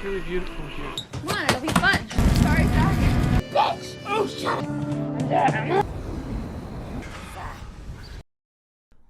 It's really beautiful here. Come on, it'll be fun. Sorry, sorry. Bitch! Oh, shut up.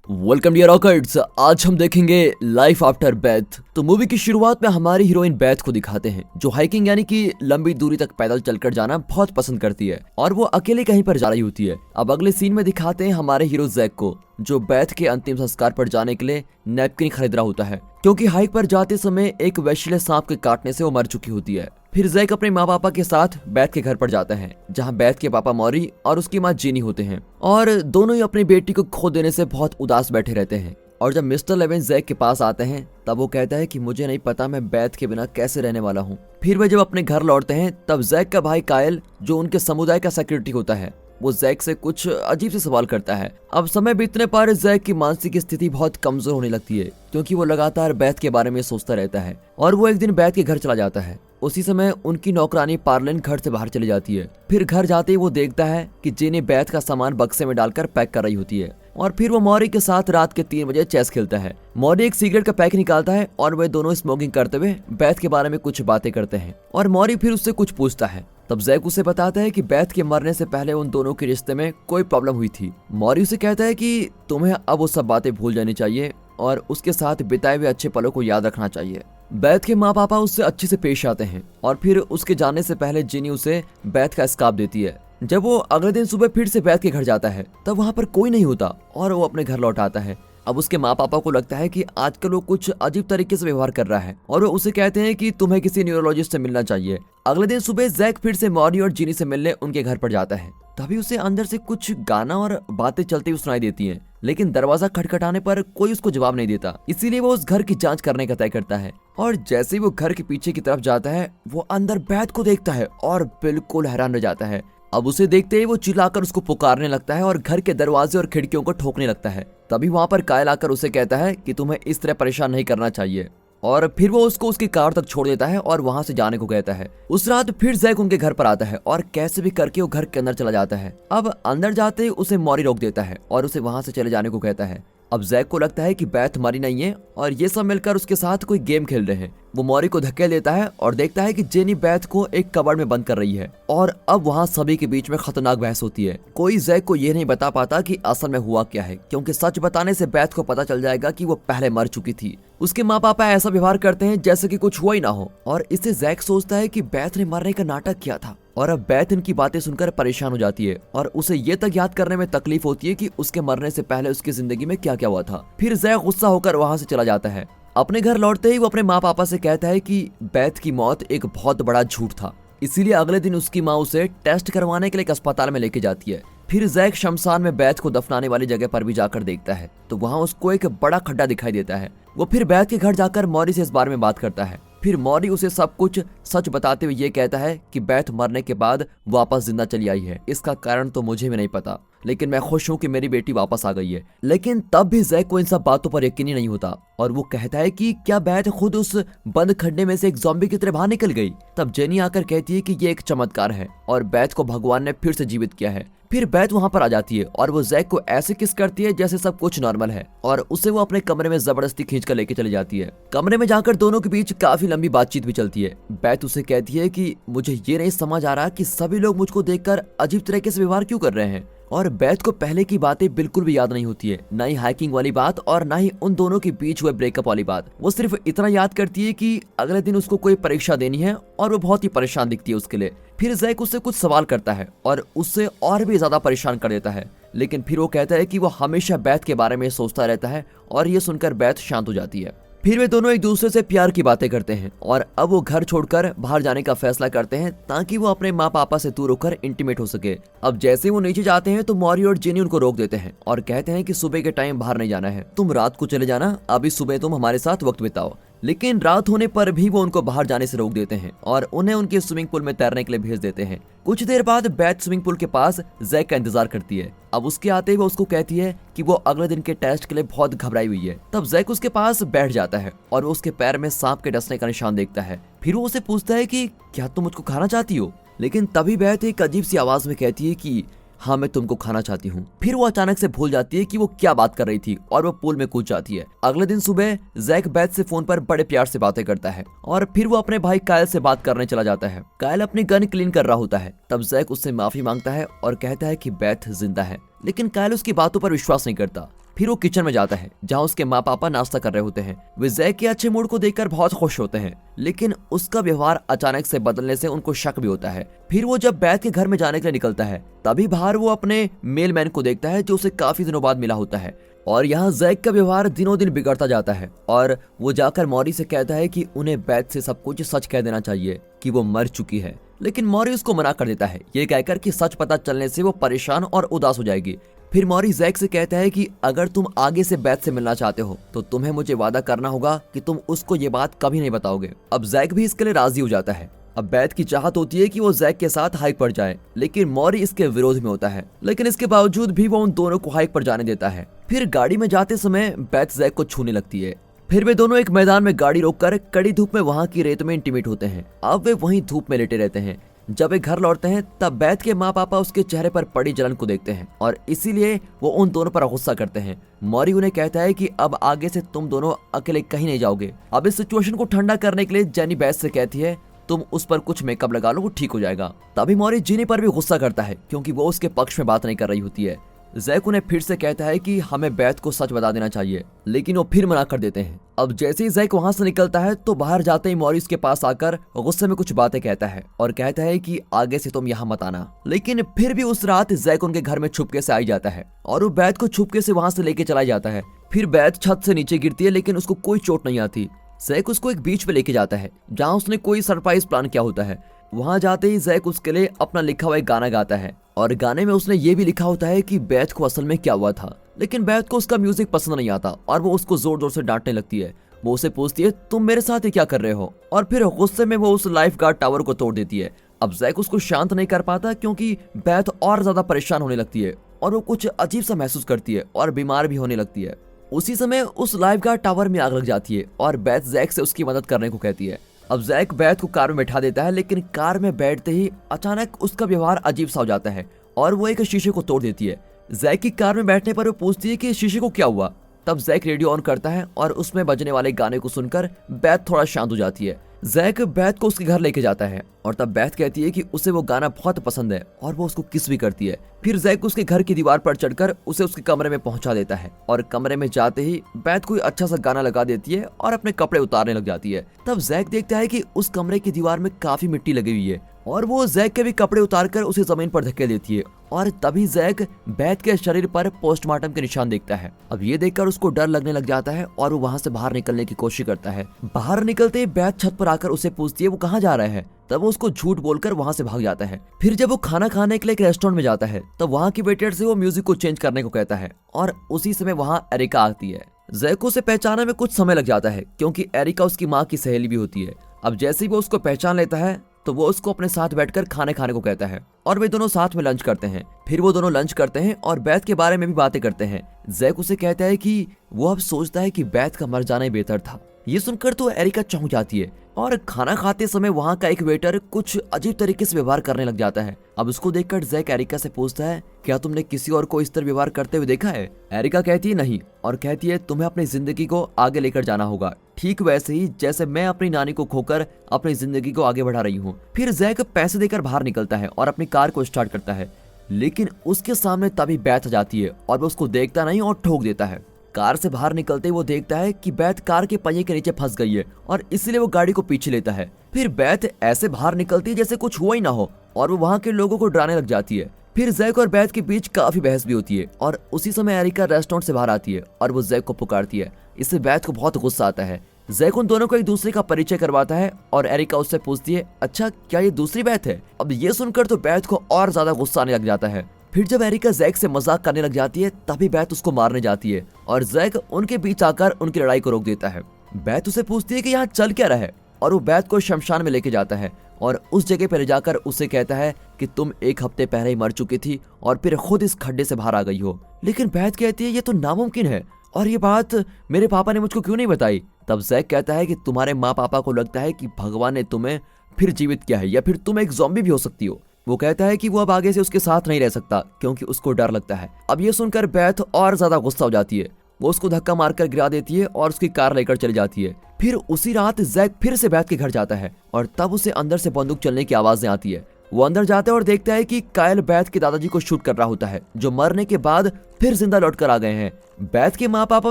Welcome dear रॉकर्ट्स। आज हम देखेंगे life after Beth. तो movie की शुरुआत में हमारी हीरोइन बेथ को दिखाते हैं, जो हाइकिंग यानी कि लंबी दूरी तक पैदल चलकर जाना बहुत पसंद करती है और वो अकेले कहीं पर जा रही होती है। अब अगले सीन में दिखाते हैं हमारे हीरो जैक को, जो बेथ के अंतिम संस्कार पर जाने के लिए नैपकिन खरीद रहा होता है, क्योंकि हाइक पर जाते समय एक वैश्य सांप के काटने से वो मर चुकी होती है। फिर जैक अपने माँ पापा के साथ बेथ के घर पर जाता है, जहाँ बेथ के पापा मॉरी और उसकी माँ जेनी होते हैं और दोनों ही अपनी बेटी को खो देने से बहुत उदास बैठे रहते हैं। और जब मिस्टर लेविन जैक के पास आते हैं तब वो कहता है कि मुझे नहीं पता मैं बेथ के बिना कैसे रहने वाला हूँ। फिर वे जब अपने घर लौटते हैं तब जैक का भाई कायल, जो उनके समुदाय का सिक्योरिटी होता है, वो जैक से कुछ अजीब से सवाल करता है। अब समय बीतने पर जैक की मानसिक स्थिति बहुत कमजोर होने लगती है, क्योंकि वो लगातार बेथ के बारे में सोचता रहता है और वो एक दिन बेथ के घर चला जाता है। उसी समय उनकी नौकरानी पार्लिन घर से बाहर चली जाती है। फिर घर जाते ही वो देखता है कि जेनी बेथ का सामान बक्से में डालकर पैक कर रही होती है और फिर वो मॉरी के साथ रात के 3 बजे चेस खेलता है। मॉरी एक सिगरेट का पैक निकालता है और वे दोनों स्मोकिंग करते हुए बेथ के बारे में कुछ बातें करते हैं और मॉरी फिर उससे कुछ पूछता है। तब जैक उसे बताता है कि बेथ के मरने से पहले उन दोनों के रिश्ते में कोई प्रॉब्लम हुई थी। मॉरी उसे कहता है कि तुम्हें अब वो सब बातें भूल जानी चाहिए और उसके साथ बिताए हुए अच्छे पलों को याद रखना चाहिए। बेथ के माँ पापा उससे अच्छे से पेश आते हैं और फिर उसके जाने से पहले जेनी उसे बेथ का स्कार्फ देती है। जब वो अगले दिन सुबह फिर से बेथ के घर जाता है तब वहाँ पर कोई नहीं होता और वो अपने घर लौट आता है। अब उसके माँ पापा को लगता है कि आजकल वो कुछ अजीब तरीके से व्यवहार कर रहा है और वो उसे कहते हैं कि तुम्हें किसी न्यूरोलॉजिस्ट से मिलना चाहिए। अगले दिन सुबह जैक फिर से मॉरी और जेनी से मिलने उनके घर पर जाता है। तभी उसे अंदर से कुछ गाना और बातें चलती हुई सुनाई देती हैं, लेकिन दरवाजा खटखटाने पर कोई उसको जवाब नहीं देता। इसीलिए वो उस घर की जांच करने का तय करता है और जैसे ही वो घर के पीछे की तरफ जाता है वो अंदर बेथ को देखता है और बिल्कुल हैरान रह जाता है। अब उसे देखते ही वो चिल्लाकर उसको पुकारने लगता है और घर के दरवाजे और खिड़कियों को ठोकने लगता है। तभी वहाँ पर कायल आकर उसे कहता है कि तुम्हें इस तरह परेशान नहीं करना चाहिए और फिर वो उसको उसकी कार तक छोड़ देता है और वहां से जाने को कहता है। उस रात फिर जैक उनके घर पर आता है और कैसे भी करके वो घर के अंदर चला जाता है। अब अंदर जाते ही उसे मॉरी रोक देता है और उसे वहां से चले जाने को कहता है। अब जैक को लगता है कि बेथ मरी नहीं है और ये सब मिलकर उसके साथ कोई गेम खेल रहे हैं। वो मॉरी को धक्के देता है और देखता है कि जेनी बेथ को एक कबर्ड में बंद कर रही है और अब वहाँ सभी के बीच में खतरनाक बहस होती है। कोई जैक को ये नहीं बता पाता कि असल में हुआ क्या है, क्योंकि सच बताने से बेथ को पता चल जाएगा कि वो पहले मर चुकी थी। उसके माँ पापा ऐसा व्यवहार करते हैं जैसे कि कुछ हुआ ही ना हो और इससे जैक सोचता है कि बेथ ने मरने का नाटक किया था और अब बेथ इनकी बातें सुनकर परेशान हो जाती है और उसे ये तक याद करने में तकलीफ होती है कि उसके मरने से पहले उसकी जिंदगी में क्या क्या हुआ था। फिर जैक गुस्सा होकर वहां से चला जाता है। अपने घर लौटते ही वो अपने माँ पापा से कहता है कि बेथ की मौत एक बहुत बड़ा झूठ था, इसीलिए अगले दिन उसकी माँ उसे टेस्ट करवाने के लिए एक अस्पताल में लेके जाती है। फिर जैक शमशान में बेथ को दफनाने वाली जगह पर भी जाकर देखता है तो वहाँ उसको एक बड़ा खड्डा दिखाई देता है। वो फिर बेथ के घर जाकर मॉरी से इस बारे में बात करता है। फिर मॉरी उसे सब कुछ सच बताते हुए ये कहता है कि बेथ मरने के बाद वापस जिंदा चली आई है। इसका कारण तो मुझे भी नहीं पता, लेकिन मैं खुश हूँ कि मेरी बेटी वापस आ गई है। लेकिन तब भी जैक को इन सब बातों पर यकीन ही नहीं होता और वो कहता है कि क्या बेथ खुद उस बंद खड्डे में से एक ज़ॉम्बी की तरह बाहर निकल गई। तब जेनी आकर कहती है कि ये एक चमत्कार है और बेथ को भगवान ने फिर से जीवित किया है। फिर बेथ वहाँ पर आ जाती है और वो जैक को ऐसे किस करती है जैसे सब कुछ नॉर्मल है और उसे वो अपने कमरे में जबरदस्ती खींच कर लेके चली जाती है। कमरे में जाकर दोनों के बीच काफी लंबी बातचीत भी चलती है। बेथ उसे कहती है कि मुझे ये नहीं समझ आ रहा कि सभी लोग मुझको देखकर अजीब तरीके से व्यवहार क्यों कर रहे हैं और बेथ को पहले की बातें बिल्कुल भी याद नहीं होती है, ना ही हाइकिंग वाली बात और ना ही उन दोनों के बीच हुए ब्रेकअप वाली बात। वो सिर्फ इतना याद करती है कि अगले दिन उसको कोई परीक्षा देनी है और वो बहुत ही परेशान दिखती है उसके लिए। फिर जैक उससे कुछ सवाल करता है और उससे और भी ज्यादा परेशान कर देता है, लेकिन फिर वो कहता है कि वो हमेशा बेथ के बारे में सोचता रहता है और ये सुनकर बेथ शांत हो जाती है। फिर वे दोनों एक दूसरे से प्यार की बातें करते हैं और अब वो घर छोड़कर बाहर जाने का फैसला करते हैं ताकि वो अपने माँ पापा से दूर होकर इंटीमेट हो सके। अब जैसे वो नीचे जाते हैं तो मॉरी और जेनी उनको रोक देते हैं और कहते हैं कि सुबह के टाइम बाहर नहीं जाना है, तुम रात को चले जाना, अभी सुबह तुम हमारे साथ वक्त बिताओ। लेकिन रात होने पर भी वो उनको बाहर जाने से रोक देते हैं और उन्हें उनके स्विमिंग पूल में तैरने के लिए भेज देते हैं। कुछ देर बाद बेथ स्विमिंग पूल के पास जैक का इंतजार करती है। अब उसके आते ही वो उसको कहती है कि वो अगले दिन के टेस्ट के लिए बहुत घबराई हुई है। तब जैक उसके पास बैठ जाता है और वो उसके पैर में सांप के डसने का निशान देखता है। फिर वो उसे पूछता है कि क्या तुम मुझको खाना चाहती हो, लेकिन तभी बेथ एक अजीब सी आवाज में कहती है कि हाँ मैं तुमको खाना चाहती हूँ। फिर वो अचानक से भूल जाती है कि वो क्या बात कर रही थी और वो पूल में कूद जाती है। अगले दिन सुबह जैक बेथ से फोन पर बड़े प्यार से बातें करता है और फिर वो अपने भाई कायल से बात करने चला जाता है। कायल अपनी गन क्लीन कर रहा होता है। तब जैक उससे माफी मांगता है और कहता है कि बेथ जिंदा है, लेकिन कायल उसकी बातों पर विश्वास नहीं करता। फिर वो किचन में जाता है जहाँ उसके माँ पापा नाश्ता कर रहे होते हैं। वे जैक के अच्छे मूड को देखकर बहुत खुश होते हैं, लेकिन उसका व्यवहार अचानक से बदलने से उनको शक भी होता है। फिर वो जब बेथ के घर में जाने के लिए निकलता है तभी बाहर वो अपने मेलमैन को देखता है जो उसे काफी दिनों बाद मिला होता है। और यहाँ जैक का व्यवहार दिनों दिन बिगड़ता जाता है और वो जाकर मॉरी से कहता है कि उन्हें बेथ से सब कुछ सच कह देना चाहिए कि वो मर चुकी है, लेकिन मॉरी उसको मना कर देता है, ये कहकर कि सच पता चलने से वो परेशान और उदास हो जाएगी। फिर मॉरी जैक से कहता है कि अगर तुम आगे से बेथ से मिलना चाहते हो तो तुम्हें मुझे वादा करना होगा कि तुम उसको ये बात कभी नहीं बताओगे। अब जैक भी इसके लिए राजी हो जाता है। अब बेथ की चाहत होती है कि वो जैक के साथ हाइक पर जाए, लेकिन मॉरी इसके विरोध में होता है, लेकिन इसके बावजूद भी वो उन दोनों को हाइक पर जाने देता है। फिर गाड़ी में जाते समय बेथ जैक को छूने लगती है। फिर वे दोनों एक मैदान में गाड़ी रोककर कड़ी धूप में वहाँ की रेत में इंटीमेट होते हैं। अब वे वहीं धूप में लेटे रहते हैं। जब वे घर लौटते हैं तब बेथ के माँ पापा उसके चेहरे पर पड़ी जलन को देखते हैं और इसीलिए वो उन दोनों पर गुस्सा करते हैं। मॉरी उन्हें कहता है कि अब आगे से तुम दोनों अकेले कहीं नहीं जाओगे। अब इस सिचुएशन को ठंडा करने के लिए जेनी बेथ से कहती है तुम उस पर कुछ मेकअप लगा लो, वो ठीक हो जाएगा। तभी मॉरी जेनी पर भी गुस्सा करता है क्योंकि वो उसके पक्ष में बात नहीं कर रही होती है। जैक उन्हें फिर से कहता है कि हमें बेथ को सच बता देना चाहिए, लेकिन वो फिर मना कर देते हैं। अब जैसे ही जैक वहां से निकलता है तो बाहर जाते ही मॉरी उसके पास आकर गुस्से में कुछ बातें कहता है और कहता है कि आगे से तुम यहाँ मत आना। लेकिन फिर भी उस रात जैक उनके घर में छुपके से आई जाता है और वो बेथ को छुपके से वहां से लेके चला जाता है। फिर बेथ छत से नीचे गिरती है, लेकिन उसको कोई चोट नहीं आती। जैक उसको एक बीच पे लेके जाता है जहाँ उसने कोई सरप्राइज प्लान किया होता है। वहां जाते ही जैक उसके लिए अपना लिखा हुआ एक गाना गाता है और गाने में उसने ये भी लिखा होता है कि बेथ को असल में क्या हुआ था, लेकिन बेथ को उसका म्यूजिक पसंद नहीं आता और वो उसको जोर जोर से डांटने लगती है। वो उसे पूछती है तुम मेरे साथ ही क्या कर रहे हो, और फिर गुस्से में वो उस लाइफ गार्ड टावर को तोड़ देती है। अब जैक उसको शांत नहीं कर पाता क्योंकि बेथ और ज्यादा परेशान होने लगती है और वो कुछ अजीब सा महसूस करती है और बीमार भी होने लगती है। उसी समय उस लाइफ गार्ड टावर में आग लग जाती है और बेथ जैक से उसकी मदद करने को कहती है। अब जैक बेथ को कार में बैठा देता है, लेकिन कार में बैठते ही अचानक उसका व्यवहार अजीब सा हो जाता है और वो एक शीशे को तोड़ देती है। जैक की कार में बैठने पर वो पूछती है कि शीशे को क्या हुआ। तब जैक रेडियो ऑन करता है और उसमें बजने वाले गाने को सुनकर बेथ थोड़ा शांत हो जाती है। जैक बेथ को उसके घर लेके जाता है और तब बेथ कहती है कि उसे वो गाना बहुत पसंद है और वो उसको किस भी करती है। फिर जैक उसके घर की दीवार पर चढ़कर उसे उसके कमरे में पहुंचा देता है और कमरे में जाते ही बेथ कोई अच्छा सा गाना लगा देती है और अपने कपड़े उतारने लग जाती है। तब जैक देखता है कि उस कमरे की दीवार में काफी मिट्टी लगी हुई है और वो जैक के भी कपड़े उतारकर उसे जमीन पर धकेल देती है और तभी जैक बेथ के शरीर पर पोस्टमार्टम के निशान देखता है। अब ये देखकर उसको डर लगने लग जाता है और वो वहाँ से बाहर निकलने की कोशिश करता है। बाहर निकलते ही बेथ छत पर आकर उसे पूछती है वो कहाँ जा रहा है। तब वो उसको झूठ बोलकर वहाँ से भाग जाता है। फिर जब वो खाना खाने के लिए एक रेस्टोरेंट में जाता है तब वहाँ की वेटर से वो म्यूजिक को चेंज करने को कहता है और उसी समय वहाँ एरिका आती है। जैक को उसे पहचानने में कुछ समय लग जाता है क्योंकि एरिका उसकी माँ की सहेली भी होती है। अब जैसे ही वो उसको पहचान लेता है तो वो उसको अपने साथ बैठकर खाने खाने को कहता है और वे दोनों साथ में लंच करते हैं। फिर वो दोनों लंच करते हैं और बेथ के बारे में भी बातें करते हैं। जैक उसे कहता है कि वो अब सोचता है कि बेथ का मर जाना ही बेहतर था। ये सुनकर तो एरिका चौंक जाती है और खाना खाते समय वहाँ का एक वेटर कुछ अजीब तरीके से व्यवहार करने लग जाता है। अब उसको देखकर जैक एरिका से पूछता है क्या तुमने किसी और को इस तरह व्यवहार करते हुए देखा है। एरिका कहती है नहीं और कहती है तुम्हें अपनी जिंदगी को आगे लेकर जाना होगा, ठीक वैसे ही जैसे मैं अपनी नानी को खोकर अपनी जिंदगी को आगे बढ़ा रही हूँ। फिर जैक पैसे देकर बाहर निकलता है और अपनी कार को स्टार्ट करता है, लेकिन उसके सामने तभी बेथ जाती है और वो उसको देखता नहीं और ठोक देता है। कार से बाहर निकलते ही वो देखता है कि बेथ कार के पहिए के नीचे फंस गई है और इसलिए वो गाड़ी को पीछे लेता है। फिर बेथ ऐसे बाहर निकलती है जैसे कुछ हुआ ही ना हो और वो वहाँ के लोगों को डराने लग जाती है। फिर जैक और बेथ के बीच काफी बहस भी होती है और उसी समय एरिका रेस्टोरेंट से बाहर आती है और वो जैक को पुकारती है। इससे बेथ को बहुत गुस्सा आता है। जैक उन दोनों को एक दूसरे का परिचय करवाता है और एरिका उससे पूछती है अच्छा क्या ये दूसरी बेथ है। अब ये सुनकर तो बेथ को और ज्यादा गुस्सा आने लग जाता है। फिर जब एरिका जैक से मजाक करने लग जाती है तभी बेथ उसको मारने जाती है और जैक उनके बीच आकर उनकी लड़ाई को रोक देता है। बेथ उसे पूछती है कि यहाँ चल क्या रहा है और वो बेथ को शमशान में लेके जाता है और उस जगह पर ले जाकर उसे कहता है कि तुम एक हफ्ते पहले ही मर चुकी थी और फिर खुद इस खड्डे से बाहर आ गई हो। लेकिन बेथ कहती है ये तो नामुमकिन है और ये बात मेरे पापा ने मुझको क्यों नहीं बताई। तब जैक कहता है कि तुम्हारे माँ पापा को लगता है कि भगवान ने तुम्हें फिर जीवित किया है या फिर तुम एक ज़ॉम्बी भी हो सकती हो। वो कहता है कि वो अब आगे से उसके साथ नहीं रह सकता क्योंकि उसको डर लगता है। अब ये सुनकर बेथ और ज्यादा गुस्सा हो जाती है। वो उसको धक्का मारकर गिरा देती है और उसकी कार लेकर चली जाती है। फिर उसी रात जैक फिर से बेथ के घर जाता है और तब उसे अंदर से बंदूक चलने की आवाजें आती है। वो अंदर जाता है और देखता है कि कायल बेथ के दादाजी को शूट कर रहा होता है, जो मरने के बाद फिर जिंदा लौट कर आ गए हैं। बेथ के माँ पापा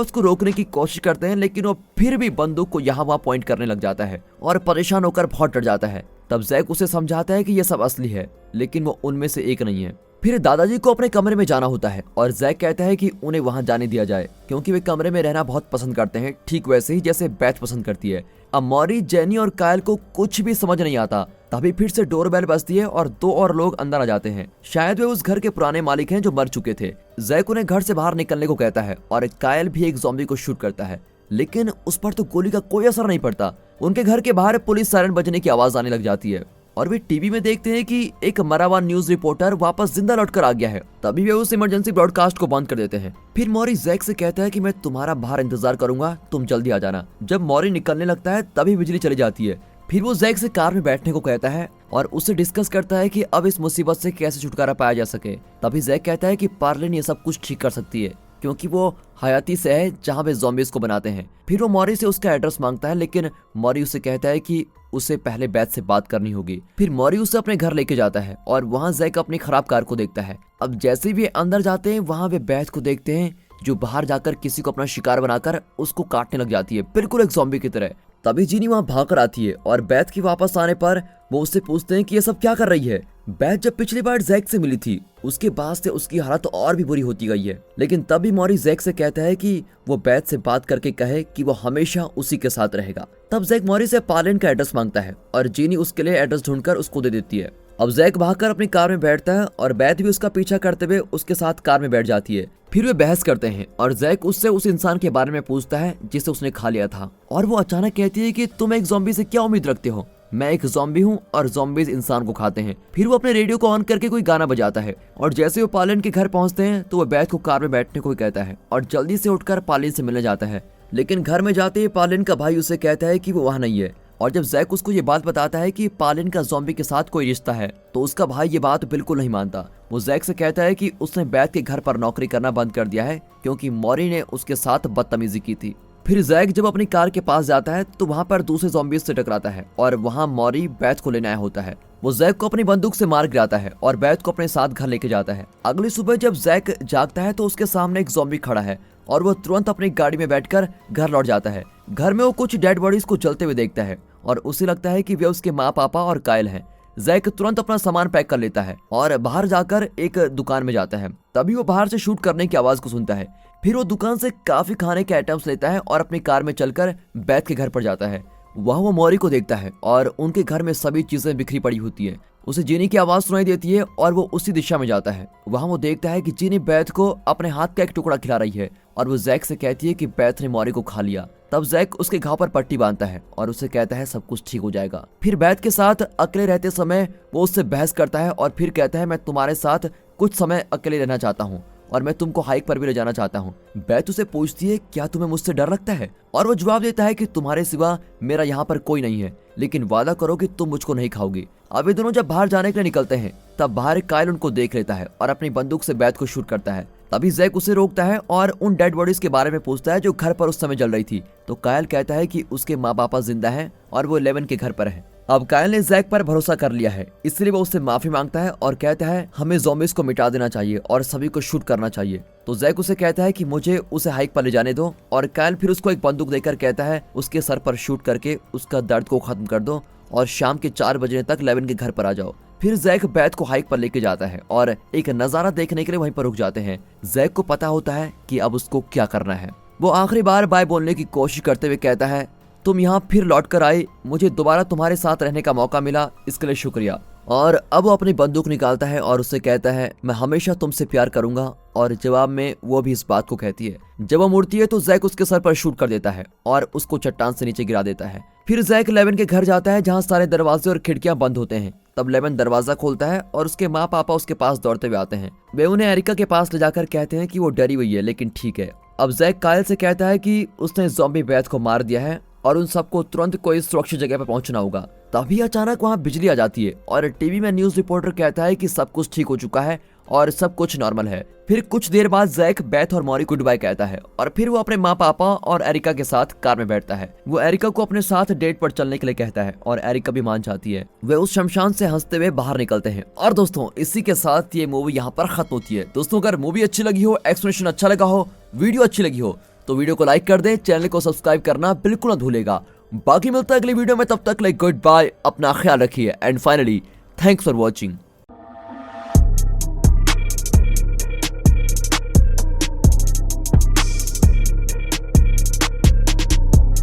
उसको रोकने की कोशिश करते हैं, लेकिन वो फिर भी बंदूक को यहाँ वहाँ पॉइंट करने लग जाता है और परेशान होकर बहुत डर जाता है। तब जैक उसे समझाता है कि ये सब असली है, लेकिन वो उनमें से एक नहीं है। फिर दादाजी को अपने कमरे में जाना होता है और जैक कहता है कि उन्हें वहां जाने दिया जाए क्योंकि वे कमरे में रहना बहुत पसंद करते हैं, ठीक वैसे ही जैसे बेथ पसंद करती है। अब मॉरी, जेनी और कायल को कुछ भी समझ नहीं आता। तभी फिर से डोरबेल बजती है और 2 और लोग अंदर आ जाते हैं। शायद वे उस घर के पुराने मालिक हैं जो मर चुके थे। जैक उन्हें घर से बाहर निकलने को कहता है और कायल भी एक ज़ॉम्बी को शूट करता है, लेकिन उस पर तो गोली का कोई असर नहीं पड़ता। उनके घर के बाहर पुलिस सायरन बजने की आवाज आने लग जाती है और वे टीवी में देखते हैं कि एक मरा हुआ न्यूज रिपोर्टर वापस जिंदा लौटकर आ गया है। तभी वे उस इमरजेंसी ब्रॉडकास्ट को बंद कर देते हैं। फिर मॉरी जैक से कहता है कि मैं तुम्हारा बाहर इंतजार करूंगा, तुम जल्दी आ जाना। जब मॉरी निकलने लगता है तभी बिजली चली जाती है। फिर वो जैक से कार में बैठने को कहता है और उससे डिस्कस करता है कि अब इस मुसीबत से कैसे छुटकारा पाया जा सके। तभी जैक कहता है कि पार्लिन ये सब कुछ ठीक कर सकती है क्योंकि वो हयाती से है जहाँ पे ज़ॉम्बीज़ को बनाते हैं। फिर वो मॉरी से उसका एड्रेस मांगता है, लेकिन मॉरी उसे कहता है कि उसे पहले बेथ से बात करनी होगी। फिर मॉरी उसे अपने घर लेके जाता है और वहाँ जैक अपनी खराब कार को देखता है। अब जैसे भी अंदर जाते हैं वहाँ वे बेथ को देखते हैं जो बाहर जाकर किसी को अपना शिकार बनाकर उसको काटने लग जाती है, बिल्कुल एक ज़ॉम्बी की तरह। तभी जीनी वहाँ भागकर आती है और बेथ के वापस आने पर वो उससे पूछते हैं कि ये सब क्या कर रही है। बेथ जब पिछली बार जैक से मिली थी उसके बाद से उसकी हालत और भी बुरी होती गई है, लेकिन तभी मॉरी जैक से कहता है कि वो बेथ से बात करके कहे कि वो हमेशा उसी के साथ रहेगा। तब जैक मॉरी से पार्लिन का एड्रेस मांगता है और जीनी उसके लिए एड्रेस ढूंढकर उसको दे देती है। अब जैक भागकर अपनी कार में बैठता है और बेथ भी उसका पीछा करते हुए उसके साथ कार में बैठ जाती है। फिर वे बहस करते हैं और जैक उससे उस इंसान के बारे में पूछता है जिसे उसने खा लिया था और वो अचानक कहती है कि तुम एक ज़ॉम्बी से क्या उम्मीद रखते हो, मैं एक ज़ॉम्बी हूँ और ज़ॉम्बीज इंसान को खाते हैं। फिर वो अपने रेडियो को ऑन करके कोई गाना बजाता है और जैसे वो पार्लिन के घर पहुंचते हैं तो वो बेथ को कार में बैठने को कहता है और जल्दी से उठकर पार्लिन से मिलने जाता है। लेकिन घर में जाते ही पार्लिन का भाई उसे कहता है कि वो वहाँ नहीं है और जब जैक उसको ये बात बताता है कि पार्लिन का ज़ॉम्बी के साथ कोई रिश्ता है तो उसका भाई ये बात बिल्कुल नहीं मानता। वो जैक से कहता है कि उसने बेथ के घर पर नौकरी करना बंद कर दिया है क्योंकि मॉरी ने उसके साथ बदतमीजी की थी। फिर जैक जब अपनी कार के पास जाता है तो वहाँ पर दूसरे ज़ॉम्बीज से टकराता है और वहाँ मॉरी बेथ को लेने आया होता है। वो जैक को अपनी बंदूक से मार गिराता है और बेथ को अपने साथ घर लेके जाता है। अगली सुबह जब जैक जागता है तो उसके सामने एक ज़ॉम्बी खड़ा है और वो तुरंत अपनी गाड़ी में बैठकर घर लौट जाता है। घर में वो कुछ डेड बॉडीज को जलते हुए देखता है और उसे लगता है कि वे उसके माँ पापा और कायल हैं। जैक तुरंत अपना सामान पैक कर लेता है और बाहर जाकर एक दुकान में जाता है। तभी वो बाहर से शूट करने की आवाज को सुनता है। फिर वो दुकान से काफी खाने के आइटम्स लेता है और अपनी कार में चलकर बेथ के घर पर जाता है। वहाँ वो मॉरी को देखता है और उनके घर में सभी चीजें बिखरी पड़ी होती है। उसे जीनी की आवाज सुनाई देती है और वो उसी दिशा में जाता है। वहाँ वो देखता है कि जीनी बेथ को अपने हाथ का एक टुकड़ा खिला रही है और वो जैक से कहती है कि बेथ ने मॉरी को खा लिया। तब जैक उसके घाव पर पट्टी बांधता है और उसे कहता है सब कुछ ठीक हो जाएगा। फिर बेथ के साथ अकेले रहते समय वो उससे बहस करता है और फिर कहता है मैं तुम्हारे साथ कुछ समय अकेले रहना चाहता हूँ और मैं तुमको हाइक पर भी ले जाना चाहता हूँ। बेथ उसे पूछती है क्या तुम्हें मुझसे डर लगता है और वो जवाब देता है कि तुम्हारे सिवा मेरा यहाँ पर कोई नहीं है, लेकिन वादा करो कि तुम मुझको नहीं खाओगी। अब ये दोनों जब बाहर जाने के लिए निकलते हैं तब बाहर कायल उनको देख लेता है और अपनी बंदूक से बेथ को शूट करता है। तभी जैक उसे रोकता है और उन डेड बॉडीज के बारे में पूछता है जो घर पर उस समय जल रही थी। तो कायल कहता है कि उसके माँ पापा जिंदा हैं और वो 11 के घर पर है। अब कायल ने जैक पर भरोसा कर लिया है, इसलिए वो उससे माफी मांगता है और कहता है हमें ज़ॉम्बीज़ को मिटा देना चाहिए और सभी को शूट करना चाहिए। तो जैक उसे कहता है कि मुझे उसे हाइक पर ले जाने दो और कायल फिर उसको एक बंदूक देकर कहता है उसके सर पर शूट करके उसका दर्द को खत्म कर दो और शाम के 4 बजे तक 11 के घर पर आ जाओ। फिर जैक बेथ को हाइक पर लेके जाता है और एक नजारा देखने के लिए वहीं पर रुक जाते हैं। जैक को पता होता है कि अब उसको क्या करना है। वो आखिरी बार बाय बोलने की कोशिश करते हुए कहता है तुम यहाँ फिर लौट कर आए, मुझे दोबारा तुम्हारे साथ रहने का मौका मिला, इसके लिए शुक्रिया। और अब वो अपनी बंदूक निकालता है और उससे कहता है मैं हमेशा तुमसे प्यार करूंगा और जवाब में वो भी इस बात को कहती है। जब वो मुड़ती है तो जैक उसके सर पर शूट कर देता है और उसको चट्टान से नीचे गिरा देता है। फिर जैक 11 के घर जाता है जहाँ सारे दरवाजे और खिड़कियां बंद होते हैं। तब 11 दरवाजा खोलता है और उसके माँ पापा उसके पास दौड़ते हुए आते हैं। वे उन्हें एरिका के पास ले जाकर कहते हैं कि वो डरी हुई है लेकिन ठीक है। अब जैक कायल से कहता है कि उसने ज़ॉम्बी बेथ को मार दिया है और उन सबको तुरंत कोई सुरक्षित जगह पर पहुंचना होगा। तभी अचानक वहाँ बिजली आ जाती है और टीवी में न्यूज रिपोर्टर कहता है कि सब कुछ ठीक हो चुका है और सब कुछ नॉर्मल है। फिर कुछ देर बाद जैक बेथ और मॉरी गुड बाय कहता है और फिर वो अपने माँ पापा और एरिका के साथ कार में बैठता है। वो एरिका को अपने साथ डेट पर चलने के लिए कहता है और एरिका भी मान जाती है। वे उस शमशान से हंसते हुए बाहर निकलते हैं। और दोस्तों इसी के साथ ये मूवी यहाँ पर खत्म होती है। दोस्तों अगर मूवी अच्छी लगी हो, एक्सप्लेनेशन अच्छा लगा हो, वीडियो अच्छी लगी हो तो वीडियो को लाइक कर दें, चैनल को सब्सक्राइब करना बिल्कुल ना भूलेगा। बाकी मिलता है अगली वीडियो में, तब तक गुड बाय, अपना ख्याल रखिए and finally thanks for watching.